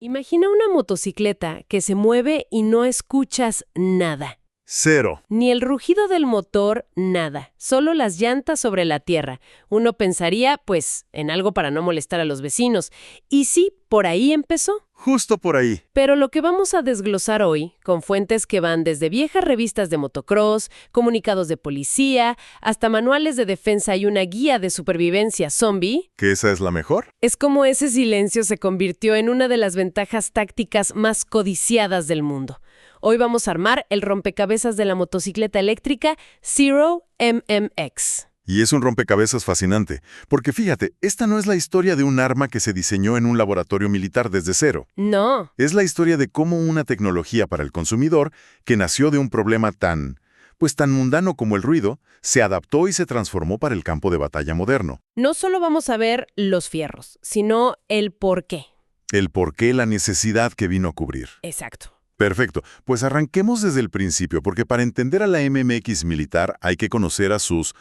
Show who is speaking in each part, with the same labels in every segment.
Speaker 1: Imagina una motocicleta que se mueve y no escuchas nada.
Speaker 2: Cero.
Speaker 1: Ni el rugido del motor, nada. Solo las llantas sobre la tierra. Uno pensaría, pues, en algo para no molestar a los vecinos. Y sí, por ahí empezó.
Speaker 2: Justo por ahí.
Speaker 1: Pero lo que vamos a desglosar hoy, con fuentes que van desde viejas revistas de motocross, comunicados de policía, hasta manuales de defensa y una guía de supervivencia zombie,
Speaker 2: ¿Que esa es la mejor?
Speaker 1: es como ese silencio se convirtió en una de las ventajas tácticas más codiciadas del mundo. Hoy vamos a armar el rompecabezas de la motocicleta eléctrica Zero MMX.
Speaker 2: Y es un rompecabezas fascinante, porque fíjate, esta no es la historia de un arma que se diseñó en un laboratorio militar desde cero.
Speaker 1: No,
Speaker 2: Es la historia de cómo una tecnología para el consumidor, que nació de un problema tan mundano como el ruido, se adaptó y se transformó para el campo de batalla moderno.
Speaker 1: no solo vamos a ver los fierros, sino el por qué.
Speaker 2: El por qué, la necesidad que vino a cubrir.
Speaker 1: Exacto.
Speaker 2: Perfecto, pues arranquemos desde el principio, porque para entender a la MMX militar hay que conocer a sus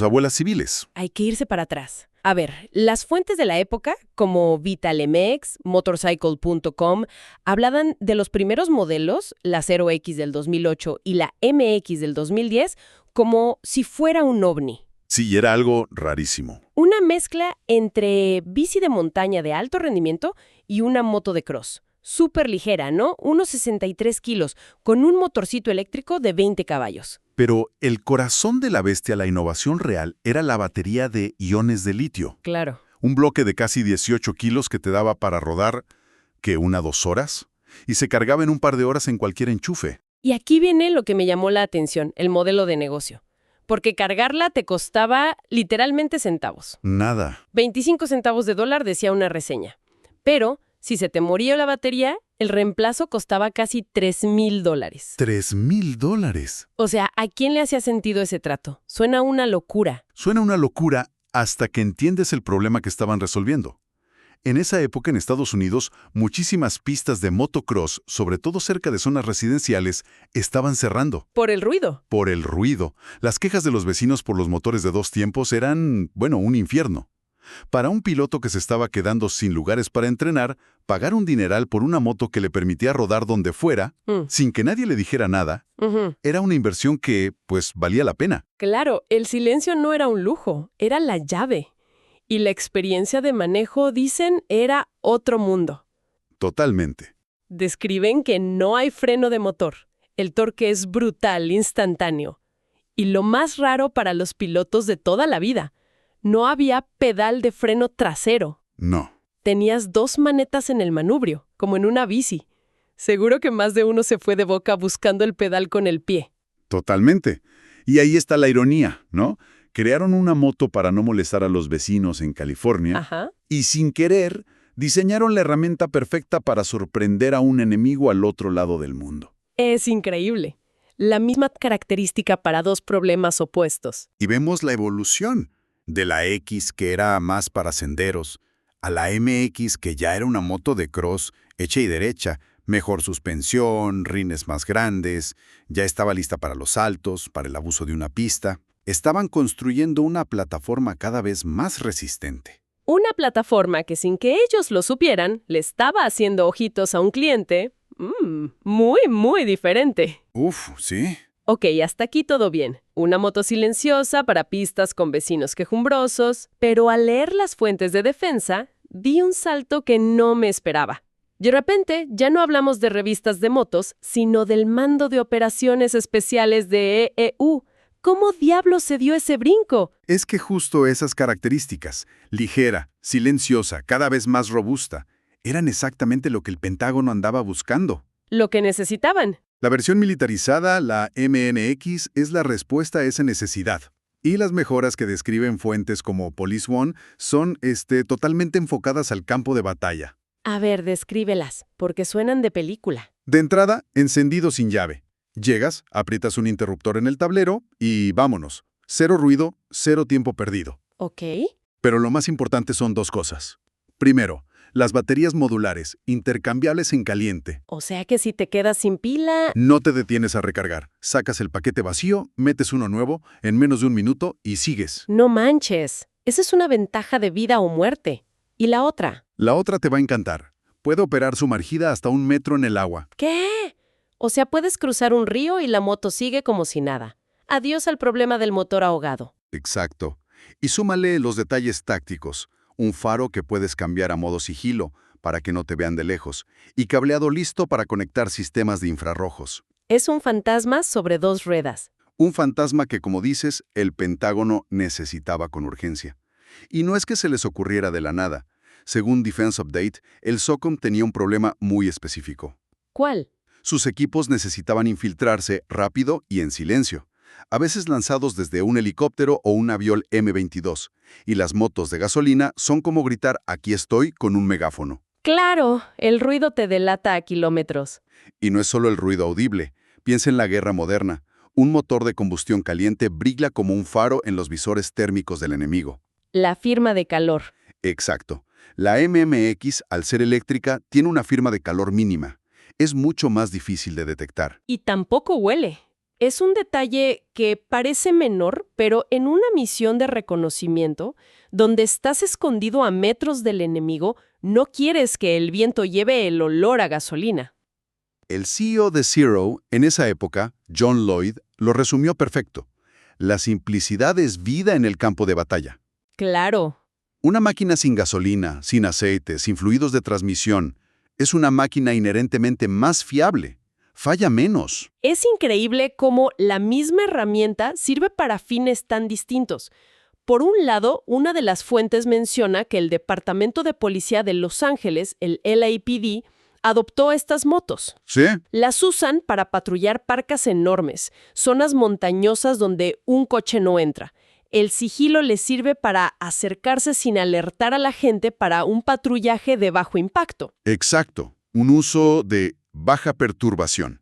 Speaker 2: abuelas civiles.
Speaker 1: Hay que irse para atrás. A ver, las fuentes de la época, como VitalMX, Motorcycle.com, hablaban de los primeros modelos, la 0X del 2008 y la MX del 2010, como si fuera un ovni.
Speaker 2: Sí, era algo rarísimo.
Speaker 1: Una mezcla entre bici de montaña de alto rendimiento y una moto de cross. Súper ligera, ¿no? Unos 63 kilos, con un motorcito eléctrico de 20 caballos.
Speaker 2: Pero el corazón de la bestia, la innovación real, era la batería de iones de litio.
Speaker 1: Claro.
Speaker 2: Un bloque de casi 18 kilos que te daba para rodar, ¿qué, 2 horas? Y se cargaba en un par de horas en cualquier enchufe.
Speaker 1: Y aquí viene lo que me llamó la atención, el modelo de negocio. Porque cargarla te costaba literalmente centavos.
Speaker 2: Nada.
Speaker 1: 25 centavos de dólar decía una reseña. Pero si se te moría la batería, el reemplazo costaba casi $3,000.
Speaker 2: $3,000.
Speaker 1: O sea, ¿a quién le hacía sentido ese trato? Suena una locura.
Speaker 2: Suena una locura hasta que entiendes el problema que estaban resolviendo. En esa época en Estados Unidos, muchísimas pistas de motocross, sobre todo cerca de zonas residenciales, estaban cerrando.
Speaker 1: Por el ruido.
Speaker 2: Por el ruido. Las quejas de los vecinos por los motores de 2 tiempos eran, un infierno. Para un piloto que se estaba quedando sin lugares para entrenar, pagar un dineral por una moto que le permitía rodar donde fuera, sin que nadie le dijera nada, era una inversión que, valía la pena.
Speaker 1: Claro, el silencio no era un lujo, era la llave. Y la experiencia de manejo, dicen, era otro mundo.
Speaker 2: Totalmente.
Speaker 1: Describen que no hay freno de motor. El torque es brutal, instantáneo. Y lo más raro para los pilotos de toda la vida, no había pedal de freno trasero.
Speaker 2: No.
Speaker 1: Tenías 2 manetas en el manubrio, como en una bici. Seguro que más de uno se fue de boca buscando el pedal con el pie.
Speaker 2: Totalmente. Y ahí está la ironía, ¿no? Crearon una moto para no molestar a los vecinos en California.
Speaker 1: Ajá.
Speaker 2: Y sin querer, diseñaron la herramienta perfecta para sorprender a un enemigo al otro lado del mundo.
Speaker 1: Es increíble. La misma característica para 2 problemas opuestos.
Speaker 3: Y vemos la evolución de la X, que era más para senderos, a la MX, que ya era una moto de cross hecha y derecha, mejor suspensión, rines más grandes, ya estaba lista para los saltos, para el abuso de una pista. Estaban construyendo una plataforma cada vez más resistente.
Speaker 1: Una plataforma que sin que ellos lo supieran, le estaba haciendo ojitos a un cliente muy, muy diferente.
Speaker 3: Uf, ¿sí?
Speaker 1: Ok, hasta aquí todo bien. Una moto silenciosa para pistas con vecinos quejumbrosos, pero al leer las fuentes de defensa, di un salto que no me esperaba. De repente, ya no hablamos de revistas de motos, sino del Mando de Operaciones Especiales de EEU. ¿Cómo diablos se dio ese brinco?
Speaker 3: Es que justo esas características, ligera, silenciosa, cada vez más robusta, eran exactamente lo que el Pentágono andaba buscando.
Speaker 1: Lo que necesitaban.
Speaker 3: La versión militarizada, la MNX, es la respuesta a esa necesidad. Y las mejoras que describen fuentes como Police One son totalmente enfocadas al campo de batalla.
Speaker 1: A ver, descríbelas, porque suenan de película.
Speaker 3: De entrada, encendido sin llave. Llegas, aprietas un interruptor en el tablero y vámonos. 0 ruido, 0 tiempo perdido.
Speaker 1: Ok.
Speaker 3: Pero lo más importante son 2 cosas. Primero, las baterías modulares, intercambiables en caliente.
Speaker 1: O sea que si te quedas sin pila...
Speaker 3: No te detienes a recargar. Sacas el paquete vacío, metes uno nuevo, en menos de 1 minuto y sigues.
Speaker 1: No manches. Esa es una ventaja de vida o muerte. ¿Y la otra?
Speaker 3: La otra te va a encantar. Puede operar sumergida hasta 1 metro en el agua.
Speaker 1: ¿Qué? O sea, puedes cruzar un río y la moto sigue como si nada. Adiós al problema del motor ahogado.
Speaker 3: Exacto. Y súmale los detalles tácticos. Un faro que puedes cambiar a modo sigilo para que no te vean de lejos. Y cableado listo para conectar sistemas de infrarrojos.
Speaker 1: Es un fantasma sobre 2 ruedas.
Speaker 3: Un fantasma que, como dices, el Pentágono necesitaba con urgencia. Y no es que se les ocurriera de la nada. Según Defense Update, el SOCOM tenía un problema muy específico.
Speaker 1: ¿Cuál?
Speaker 3: Sus equipos necesitaban infiltrarse rápido y en silencio, a veces lanzados desde un helicóptero o un avión M-22, y las motos de gasolina son como gritar «aquí estoy» con un megáfono.
Speaker 1: Claro, el ruido te delata a kilómetros.
Speaker 3: Y no es solo el ruido audible. Piensa en la guerra moderna. Un motor de combustión caliente brilla como un faro en los visores térmicos del enemigo.
Speaker 1: La firma de calor.
Speaker 3: Exacto. La MMX, al ser eléctrica, tiene una firma de calor mínima. Es mucho más difícil de detectar.
Speaker 1: Y tampoco huele. Es un detalle que parece menor, pero en una misión de reconocimiento, donde estás escondido a metros del enemigo, no quieres que el viento lleve el olor a gasolina.
Speaker 3: El CEO de Zero, en esa época, John Lloyd, lo resumió perfecto. La simplicidad es vida en el campo de batalla.
Speaker 1: Claro.
Speaker 3: Una máquina sin gasolina, sin aceite, sin fluidos de transmisión, es una máquina inherentemente más fiable. Falla menos.
Speaker 1: Es increíble cómo la misma herramienta sirve para fines tan distintos. Por un lado, una de las fuentes menciona que el Departamento de Policía de Los Ángeles, el LAPD, adoptó estas motos.
Speaker 3: ¿Sí?
Speaker 1: Las usan para patrullar parcas enormes, zonas montañosas donde un coche no entra. El sigilo les sirve para acercarse sin alertar a la gente para un patrullaje de bajo impacto.
Speaker 2: Exacto. Un uso de baja perturbación.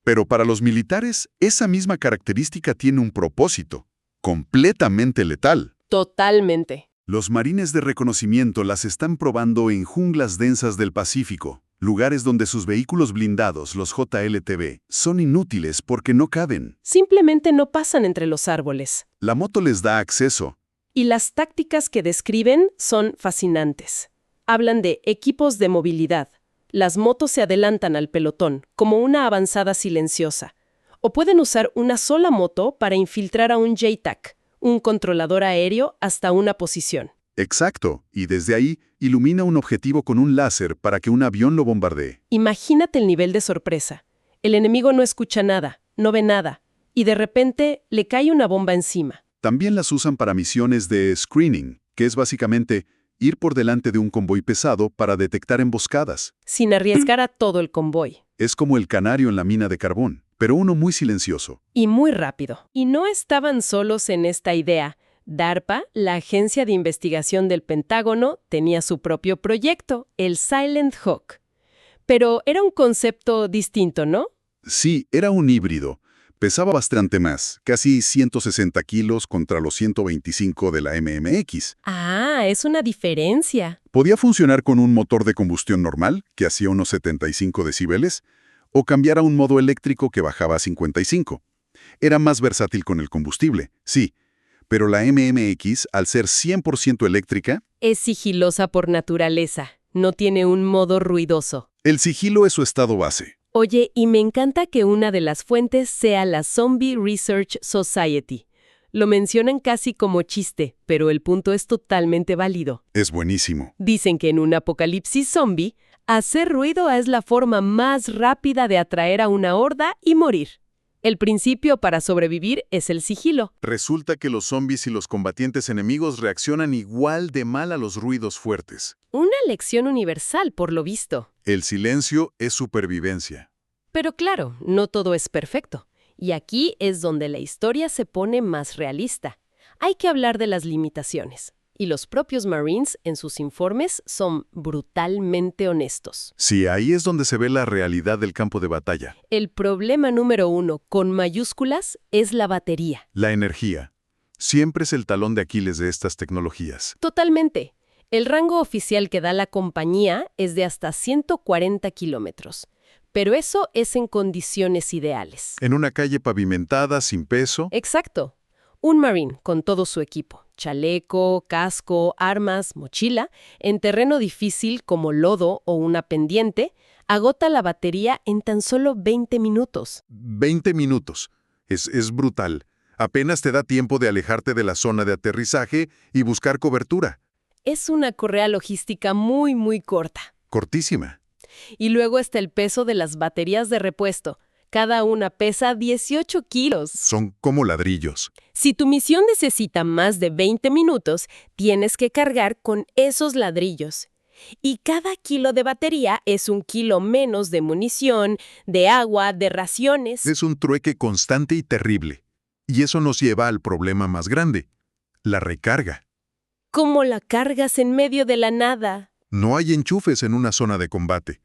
Speaker 2: Pero para los militares, esa misma característica tiene un propósito. Completamente letal.
Speaker 1: Totalmente.
Speaker 2: Los marines de reconocimiento las están probando en junglas densas del Pacífico, lugares donde sus vehículos blindados, los JLTV, son inútiles porque no caben.
Speaker 1: Simplemente no pasan entre los árboles.
Speaker 2: La moto les da acceso.
Speaker 1: Y las tácticas que describen son fascinantes. Hablan de equipos de movilidad. Las motos se adelantan al pelotón, como una avanzada silenciosa. O pueden usar una sola moto para infiltrar a un JTAC, un controlador aéreo, hasta una posición.
Speaker 2: Exacto, y desde ahí ilumina un objetivo con un láser para que un avión lo bombardee.
Speaker 1: Imagínate el nivel de sorpresa. El enemigo no escucha nada, no ve nada, y de repente le cae una bomba encima.
Speaker 2: También las usan para misiones de screening, que es básicamente ir por delante de un convoy pesado para detectar emboscadas.
Speaker 1: Sin arriesgar a todo el convoy.
Speaker 2: Es como el canario en la mina de carbón, pero uno muy silencioso.
Speaker 1: Y muy rápido. Y no estaban solos en esta idea. DARPA, la agencia de investigación del Pentágono, tenía su propio proyecto, el Silent Hawk. Pero era un concepto distinto, ¿no?
Speaker 2: Sí, era un híbrido. Pesaba bastante más, casi 160 kilos contra los 125 de la MMX.
Speaker 1: Ah, es una diferencia.
Speaker 2: Podía funcionar con un motor de combustión normal, que hacía unos 75 decibeles, o cambiar a un modo eléctrico que bajaba a 55. Era más versátil con el combustible, sí, pero la MMX, al ser 100% eléctrica,
Speaker 1: Es sigilosa por naturaleza. No tiene un modo ruidoso.
Speaker 2: el sigilo es su estado base.
Speaker 1: Oye, y me encanta que una de las fuentes sea la Zombie Research Society. Lo mencionan casi como chiste, pero el punto es totalmente válido.
Speaker 2: Es buenísimo.
Speaker 1: Dicen que en un apocalipsis zombie, hacer ruido es la forma más rápida de atraer a una horda y morir. El principio para sobrevivir es el sigilo.
Speaker 2: Resulta que los zombies y los combatientes enemigos reaccionan igual de mal a los ruidos fuertes.
Speaker 1: Una lección universal, por lo visto.
Speaker 2: El silencio es supervivencia.
Speaker 1: Pero claro, no todo es perfecto. Y aquí es donde la historia se pone más realista. Hay que hablar de las limitaciones. Y los propios Marines, en sus informes, son brutalmente honestos.
Speaker 2: Sí, ahí es donde se ve la realidad del campo de batalla.
Speaker 1: El problema número 1, con mayúsculas, es la batería.
Speaker 2: La energía. Siempre es el talón de Aquiles de estas tecnologías.
Speaker 1: Totalmente. El rango oficial que da la compañía es de hasta 140 kilómetros. Pero eso es en condiciones ideales.
Speaker 2: En una calle pavimentada, sin peso.
Speaker 1: Exacto. Un Marine con todo su equipo, chaleco, casco, armas, mochila, en terreno difícil como lodo o una pendiente, agota la batería en tan solo 20 minutos.
Speaker 2: 20 minutos. Es brutal. Apenas te da tiempo de alejarte de la zona de aterrizaje y buscar cobertura.
Speaker 1: Es una correa logística muy, muy corta.
Speaker 2: Cortísima.
Speaker 1: Y luego está el peso de las baterías de repuesto. Cada una pesa 18 kilos.
Speaker 2: Son como ladrillos.
Speaker 1: Si tu misión necesita más de 20 minutos, tienes que cargar con esos ladrillos. Y cada kilo de batería es un kilo menos de munición, de agua, de raciones.
Speaker 2: Es un trueque constante y terrible. Y eso nos lleva al problema más grande, la recarga.
Speaker 1: ¿Cómo la cargas en medio de la nada?
Speaker 2: No hay enchufes en una zona de combate.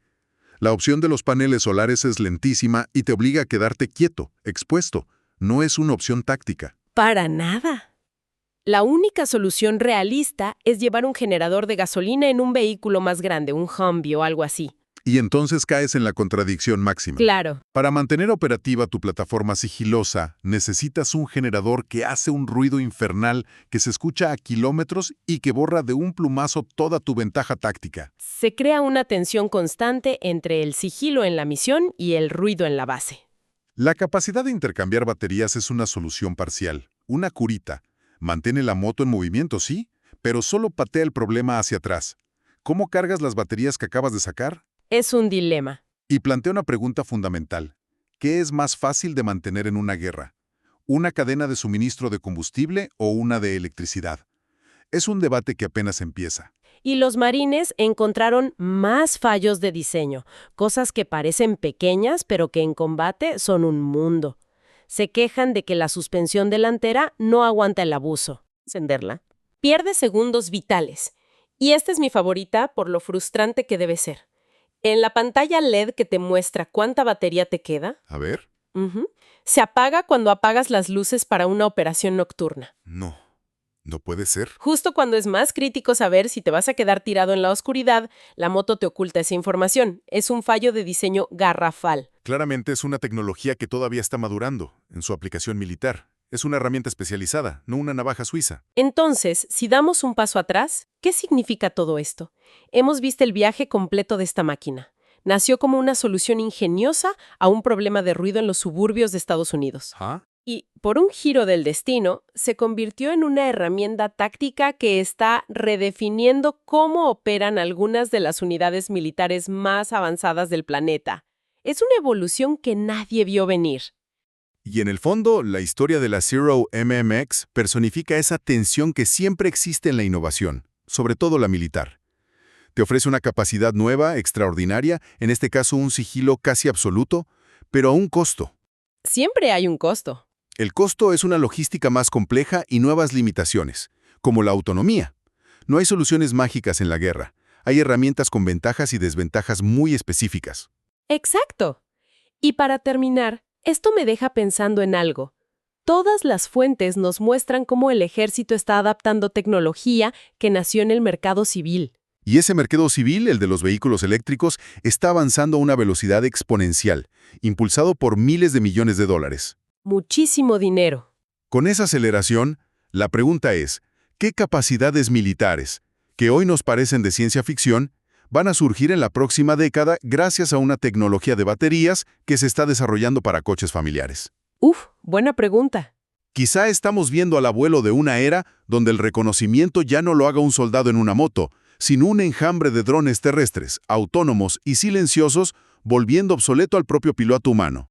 Speaker 2: La opción de los paneles solares es lentísima y te obliga a quedarte quieto, expuesto. No es una opción táctica.
Speaker 1: Para nada. La única solución realista es llevar un generador de gasolina en un vehículo más grande, un Humvee o algo así.
Speaker 2: Y entonces caes en la contradicción máxima.
Speaker 1: Claro.
Speaker 2: Para mantener operativa tu plataforma sigilosa, necesitas un generador que hace un ruido infernal que se escucha a kilómetros y que borra de un plumazo toda tu ventaja táctica.
Speaker 1: Se crea una tensión constante entre el sigilo en la misión y el ruido en la base.
Speaker 2: La capacidad de intercambiar baterías es una solución parcial, una curita. Mantiene la moto en movimiento, sí, pero solo patea el problema hacia atrás. ¿Cómo cargas las baterías que acabas de sacar?
Speaker 1: Es un dilema.
Speaker 2: Y plantea una pregunta fundamental. ¿Qué es más fácil de mantener en una guerra? ¿Una cadena de suministro de combustible o una de electricidad? Es un debate que apenas empieza.
Speaker 1: Y los marines encontraron más fallos de diseño, cosas que parecen pequeñas pero que en combate son un mundo. Se quejan de que la suspensión delantera no aguanta el abuso. Encenderla. Pierde segundos vitales. Y esta es mi favorita por lo frustrante que debe ser. En la pantalla LED que te muestra cuánta batería te queda,
Speaker 2: A ver.
Speaker 1: se apaga cuando apagas las luces para una operación nocturna.
Speaker 2: No puede ser.
Speaker 1: Justo cuando es más crítico saber si te vas a quedar tirado en la oscuridad, la moto te oculta esa información. Es un fallo de diseño garrafal.
Speaker 2: Claramente es una tecnología que todavía está madurando en su aplicación militar. Es una herramienta especializada, no una navaja suiza.
Speaker 1: Entonces, si damos un paso atrás, ¿qué significa todo esto? Hemos visto el viaje completo de esta máquina. Nació como una solución ingeniosa a un problema de ruido en los suburbios de Estados Unidos. Y, por un giro del destino, se convirtió en una herramienta táctica que está redefiniendo cómo operan algunas de las unidades militares más avanzadas del planeta. Es una evolución que nadie vio venir.
Speaker 2: Y en el fondo, la historia de la Zero MMX personifica esa tensión que siempre existe en la innovación, sobre todo la militar. Te ofrece una capacidad nueva, extraordinaria, en este caso un sigilo casi absoluto, pero a un costo.
Speaker 1: Siempre hay un costo.
Speaker 2: El costo es una logística más compleja y nuevas limitaciones, como la autonomía. No hay soluciones mágicas en la guerra. Hay herramientas con ventajas y desventajas muy específicas.
Speaker 1: Exacto. Y para terminar, esto me deja pensando en algo. Todas las fuentes nos muestran cómo el ejército está adaptando tecnología que nació en el mercado civil.
Speaker 2: Y ese mercado civil, el de los vehículos eléctricos, está avanzando a una velocidad exponencial, impulsado por miles de millones de dólares.
Speaker 1: Muchísimo dinero.
Speaker 2: Con esa aceleración, la pregunta es, ¿qué capacidades militares, que hoy nos parecen de ciencia ficción, van a surgir en la próxima década gracias a una tecnología de baterías que se está desarrollando para coches familiares?
Speaker 1: Buena pregunta.
Speaker 2: Quizá estamos viendo al abuelo de una era donde el reconocimiento ya no lo haga un soldado en una moto, sino un enjambre de drones terrestres, autónomos y silenciosos, volviendo obsoleto al propio piloto humano.